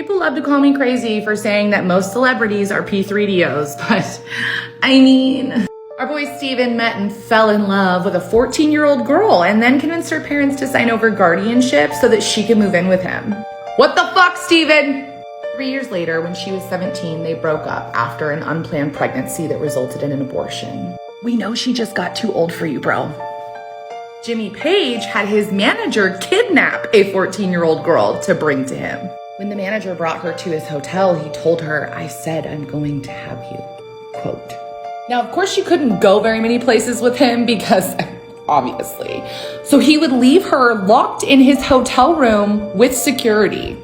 People love to call me crazy for saying that most celebrities are P-3DOs, but I mean, our boy Steven met and fell in love with a 14-year-old girl and then convinced her parents to sign over guardianship so that she could move in with him. What the fuck, Steven? 3 years later, when she was 17, they broke up after an unplanned pregnancy that resulted in an abortion. We know she just got too old for you, bro. Jimmy Page had his manager kidnap a 14-year-old girl to bring to him. When the manager brought her to his hotel, he told her, "I said I'm going to have you," quote. Now, of course, she couldn't go very many places with him because, obviously. So he would leave her locked in his hotel room with security.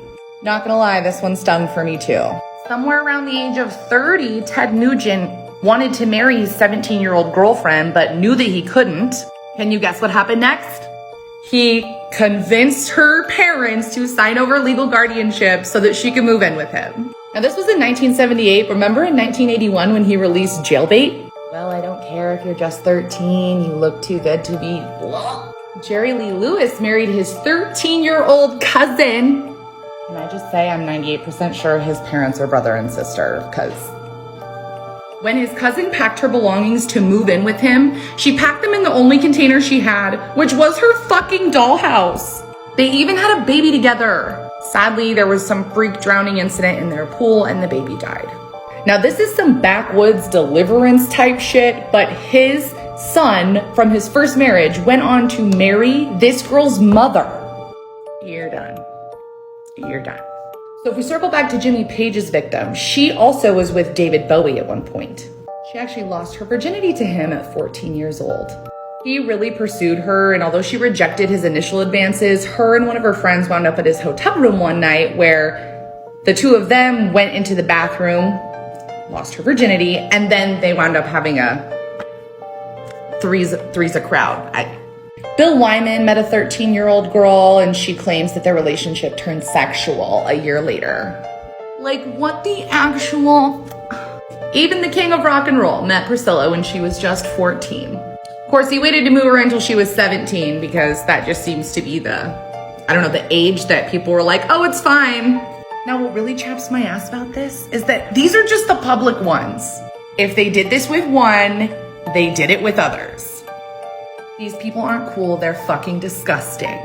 Not gonna lie, this one stung for me too. Somewhere around the age of 30, Ted Nugent wanted to marry his 17-year-old girlfriend, but knew that he couldn't. Can you guess what happened next? He convinced her parents to sign over legal guardianship so that she could move in with him. Now, this was in 1978. Remember in 1981 when he released Jailbait? Well, I don't care if you're just 13. You look too good to be... Jerry Lee Lewis married his 13-year-old cousin. Can I just say I'm 98% sure his parents are brother and sister, because... When his cousin packed her belongings to move in with him, she packed them in the only container she had, which was her fucking dollhouse. They even had a baby together. Sadly, there was some freak drowning incident in their pool and the baby died. Now, this is some backwoods deliverance type shit, but his son from his first marriage went on to marry this girl's mother. You're done. You're done. So if we circle back to Jimmy Page's victim, she also was with David Bowie at one point. She actually lost her virginity to him at 14 years old. He really pursued her, and although she rejected his initial advances, her and one of her friends wound up at his hotel room one night where the two of them went into the bathroom, lost her virginity, and then they wound up having a three's a crowd. Bill Wyman met a 13-year-old girl, and she claims that their relationship turned sexual a year later. Like, what the actual... Even the king of rock and roll met Priscilla when she was just 14. Of course, he waited to move her until she was 17 because that just seems to be the age that people were like, oh, it's fine. Now, what really chaps my ass about this is that these are just the public ones. If they did this with one, they did it with others. These people aren't cool, they're fucking disgusting.